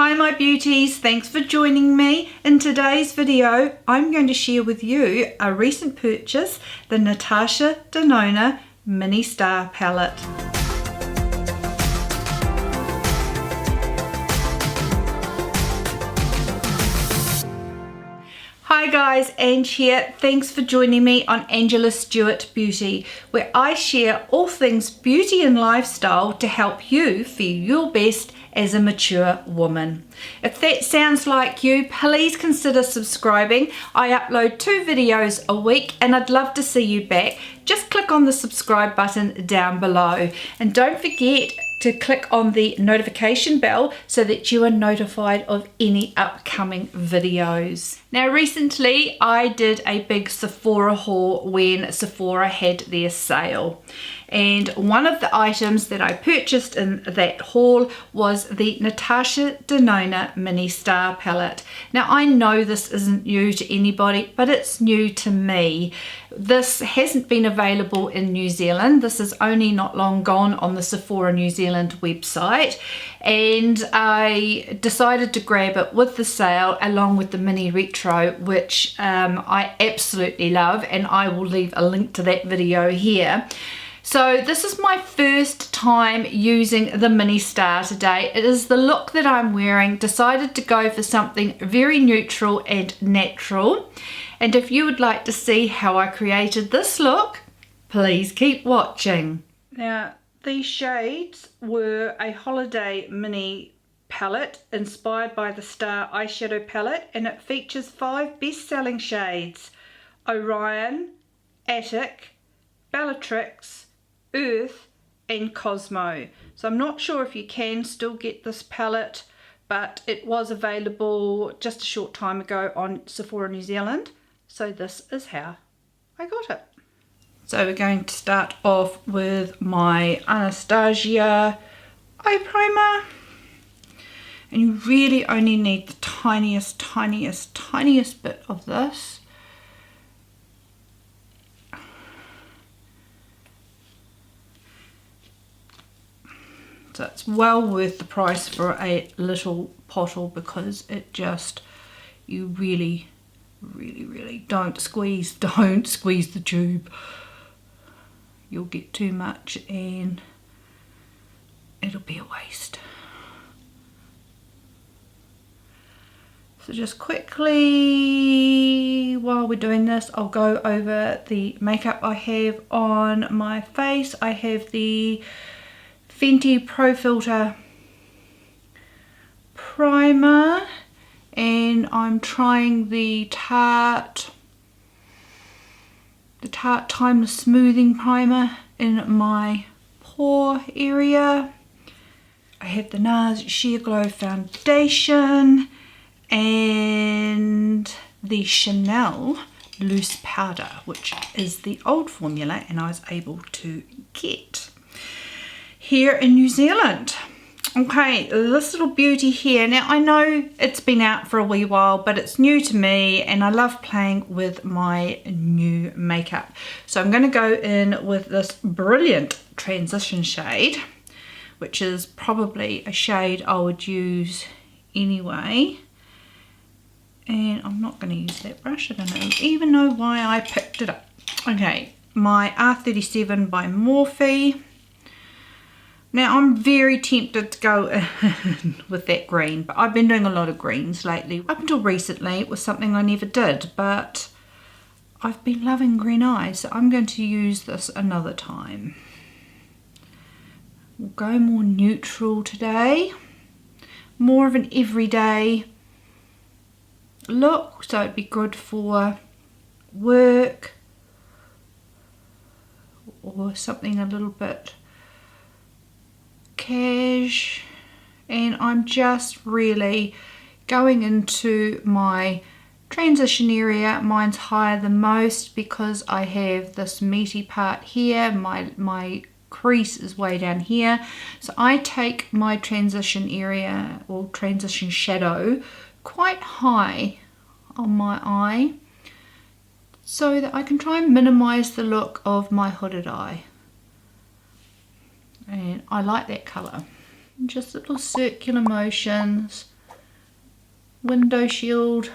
Hi my beauties, thanks for joining me. In today's video, I'm going to share with you a recent purchase, the Natasha Denona Mini Star palette. Hi guys, Ange here. Thanks for joining me on Angela Stuart Beauty, where I share all things beauty and lifestyle to help you feel your best as a mature woman. If that sounds like you, please consider subscribing. I upload 2 videos a week and I'd love to see you back. Just click on the subscribe button down below and don't forget to click on the notification bell so that you are notified of any upcoming videos. Now recently I did a big Sephora haul when Sephora had their sale, and one of the items that I purchased in that haul was the Natasha Denona Mini Star palette. Now I know this isn't new to anybody, but it's new to me. This hasn't been available in New Zealand. This is only not long gone on the Sephora New Zealand website, and I decided to grab it with the sale along with the mini retro, which I absolutely love, and I will leave a link to that video here. So this is my first time using the Mini Star today. It is the look that I'm wearing. Decided to go for something very neutral and natural. And if you would like to see how I created this look, please keep watching. Now, these shades were a holiday mini palette inspired by the Star eyeshadow palette, and it features 5 best-selling shades: Orion, Attic, Bellatrix, Earth and Cosmo. So I'm not sure if you can still get this palette, but it was available just a short time ago on Sephora New Zealand. So this is how I got it. So we're going to start off with my Anastasia eye primer. And you really only need the tiniest bit of this. So it's well worth the price for a little bottle, because it just, you really don't squeeze the tube. You'll get too much and it'll be a waste. So just quickly, while we're doing this, I'll go over the makeup I have on my face. I have the Fenty Pro Filter primer, and I'm trying the Tarte Timeless Smoothing Primer in my pore area. I have the NARS Sheer Glow Foundation and the Chanel Loose Powder, which is the old formula and I was able to get here in New Zealand. Okay, this little beauty here. Now I know it's been out for a wee while, but it's new to me and I love playing with my new makeup. So I'm going to go in with this brilliant transition shade, which is probably a shade I would use anyway. And I'm not going to use that brush. I don't even know why I picked it up. Okay, my R37 by Morphe. Now I'm very tempted to go in with that green, but I've been doing a lot of greens lately. Up until recently it was something I never did, but I've been loving green eyes, so I'm going to use this another time. We'll go more neutral today, more of an everyday look, so it'd be good for work or something a little bit cash. And I'm just really going into my transition area. Mine's higher than most because I have this meaty part here. My crease is way down here, so I take my transition area or transition shadow quite high on my eye so that I can try and minimize the look of my hooded eye. And I like that colour. Just little circular motions window shield,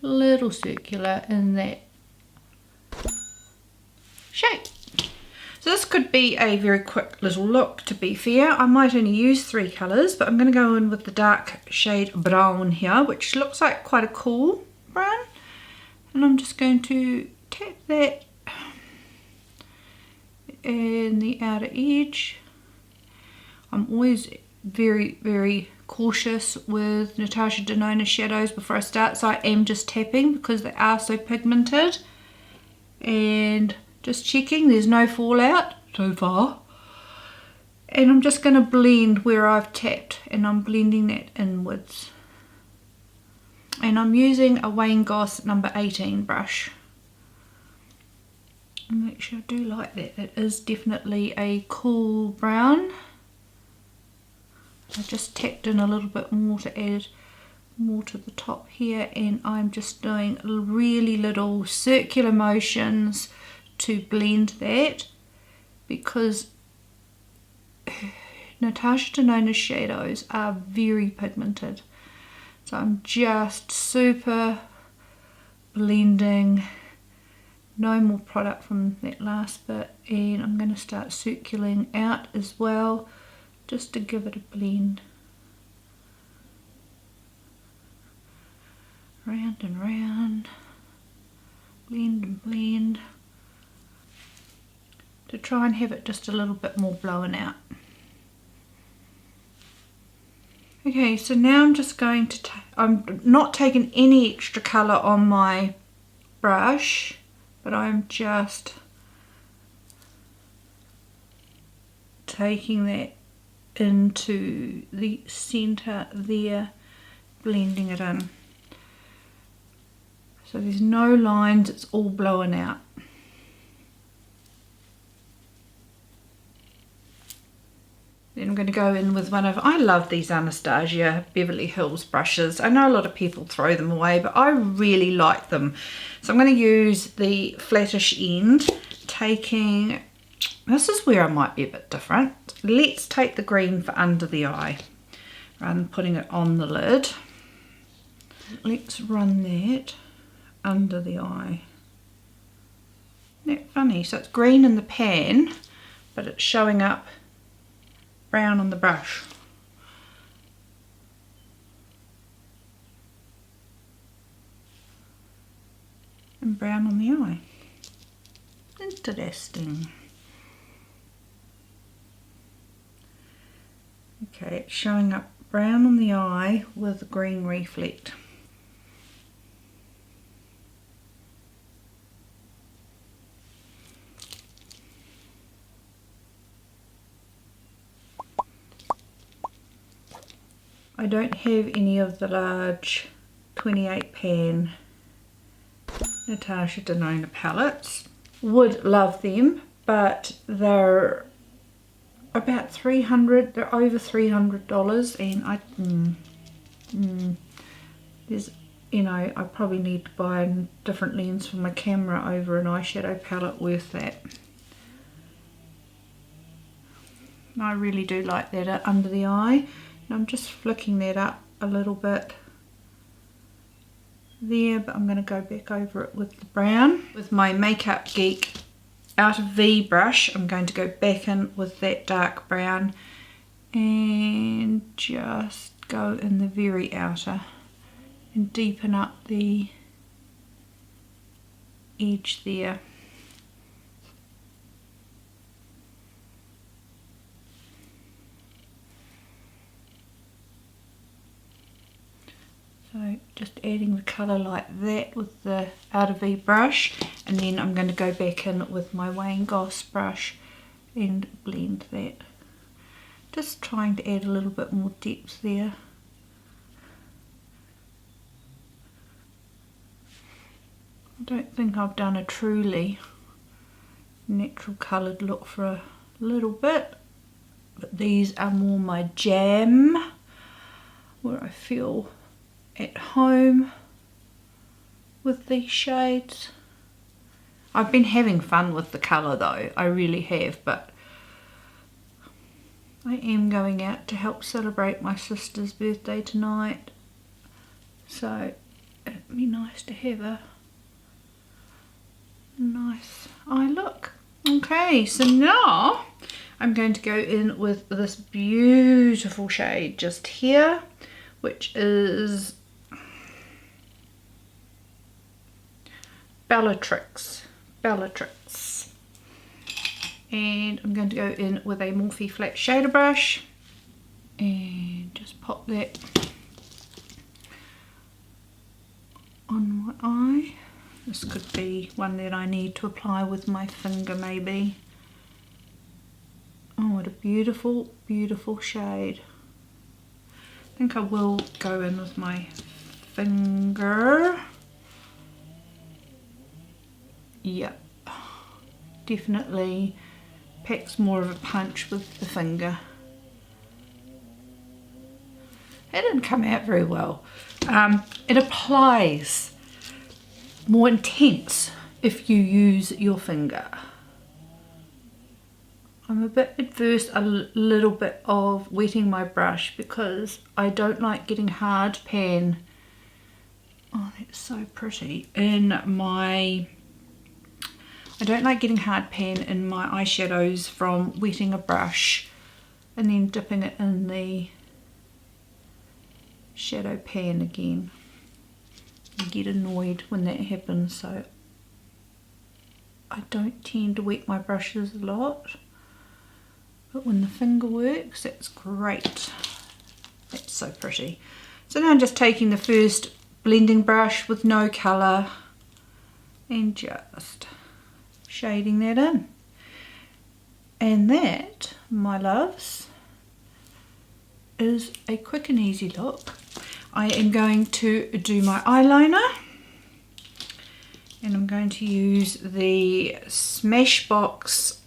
little circular in that shape. So this could be a very quick little look, to be fair. I might only use 3 colours, but I'm going to go in with the dark shade brown here, which looks like quite a cool brown. And I'm just going to tap that in the outer edge. I'm always very, very cautious with Natasha Denona shadows before I start, so I am just tapping because they are so pigmented. And just checking there's no fallout so far. And I'm just going to blend where I've tapped, and I'm blending that inwards. And I'm using a Wayne Goss number 18 brush. And actually I do like that. It is definitely a cool brown. I just tapped in a little bit more to add more to the top here, and I'm just doing really little circular motions to blend that, because Natasha Denona's shadows are very pigmented. So I'm just super blending, no more product from that last bit, and I'm going to start circling out as well just to give it a blend. Round and round, blend and blend, to try and have it just a little bit more blown out. Okay, so now I'm just going to, I'm not taking any extra colour on my brush, but I'm just taking that into the centre there, blending it in. So there's no lines, it's all blowing out. Then I'm going to go in with one of, I love these Anastasia Beverly Hills brushes. I know a lot of people throw them away, but I really like them. So I'm going to use the flattish end, taking, this is where I might be a bit different. Let's take the green for under the eye, rather than putting it on the lid. Let's run that under the eye. Isn't that funny? So it's green in the pan, but it's showing up brown on the brush. And brown on the eye. Interesting. Okay, it's showing up brown on the eye with green reflect. I don't have any of the large 28 pan Natasha Denona palettes. Would love them, but they're about $300, they're over $300, and there's, you know, I probably need to buy a different lens for my camera over an eyeshadow palette worth that. I really do like that under the eye. I'm just flicking that up a little bit there, but I'm going to go back over it with the brown. With my Makeup Geek Out of V brush, I'm going to go back in with that dark brown and just go in the very outer and deepen up the edge there. So just adding the colour like that with the Out of V brush, and then I'm going to go back in with my Wayne Goss brush and blend that. Just trying to add a little bit more depth there. I don't think I've done a truly natural coloured look for a little bit, but these are more my jam, where I feel at home with these shades. I've been having fun with the colour though, I really have, but I am going out to help celebrate my sister's birthday tonight, So it'd be nice to have a nice eye look. Okay, so now I'm going to go in with this beautiful shade just here, which is Bellatrix. And I'm going to go in with a Morphe flat shader brush and just pop that on my eye. This could be one that I need to apply with my finger maybe. Oh, what a beautiful, beautiful shade. I think I will go in with my finger. Yep, definitely packs more of a punch with the finger. It didn't come out very well. It applies more intense if you use your finger. I'm a bit adverse a little bit of wetting my brush because I don't like getting hard pan. Oh, that's so pretty. I don't like getting hard pan in my eyeshadows from wetting a brush and then dipping it in the shadow pan again. I get annoyed when that happens, so I don't tend to wet my brushes a lot. But when the finger works, that's great. That's so pretty. So now I'm just taking the first blending brush with no colour and just shading that in. And that, my loves, is a quick and easy look. I am going to do my eyeliner, and I'm going to use the Smashbox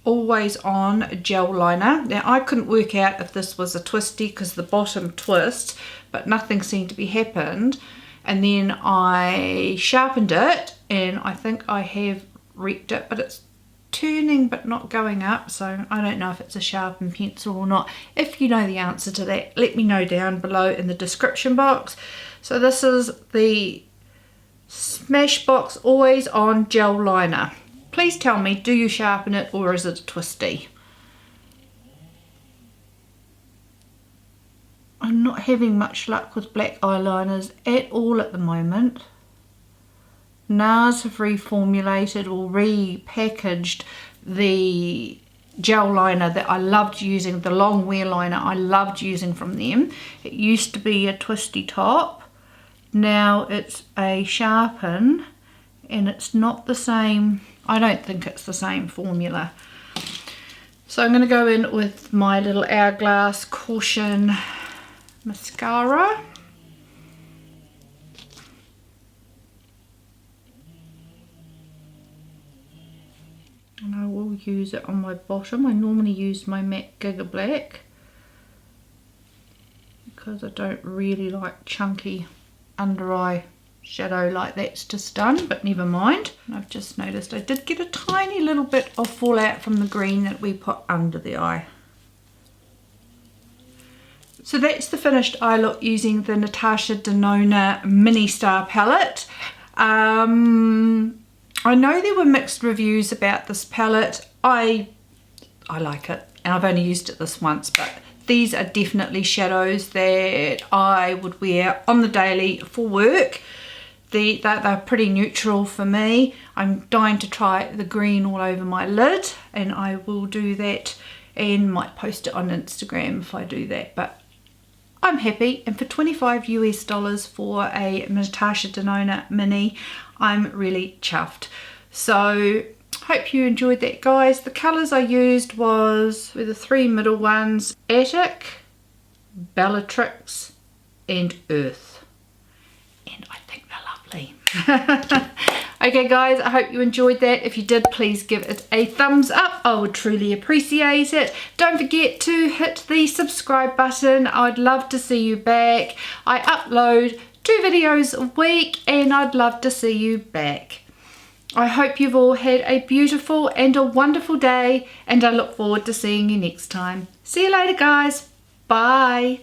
Always On gel liner. Now I couldn't work out if this was a twisty because the bottom twists, but nothing seemed to be happened. And then I sharpened it, and I think I have wrecked it, but it's turning but not going up, so I don't know if it's a sharpened pencil or not. If you know the answer to that, let me know down below in the description box. So this is the Smashbox Always On gel liner. Please tell me, do you sharpen it or is it a twisty? I'm not having much luck with black eyeliners at all at the moment. NARS have reformulated or repackaged the gel liner that I loved using, the long wear liner I loved using from them. It used to be a twisty top, now it's a sharpen, and it's not the same. I don't think it's the same formula. So I'm going to go in with my little Hourglass Caution mascara. And I will use it on my bottom. I normally use my MAC Giga Black because I don't really like chunky under eye shadow like that's just done, but never mind. I've just noticed I did get a tiny little bit of fallout from the green that we put under the eye. So that's the finished eye look using the Natasha Denona Mini Star palette. I know there were mixed reviews about this palette. I like it, and I've only used it this once, but these are definitely shadows that I would wear on the daily for work. They're pretty neutral for me. I'm dying to try the green all over my lid, and I will do that and might post it on Instagram if I do that, but I'm happy. And for $25 US for a Natasha Denona Mini, I'm really chuffed. So hope you enjoyed that, guys. The colours I used were the three middle ones: Attic, Bellatrix and Earth, and I think they're lovely. Okay guys, I hope you enjoyed that. If you did, please give it a thumbs up. I would truly appreciate it. Don't forget to hit the subscribe button. I'd love to see you back. I upload 2 videos a week, and I'd love to see you back. I hope you've all had a beautiful and a wonderful day, and I look forward to seeing you next time. See you later, guys. Bye.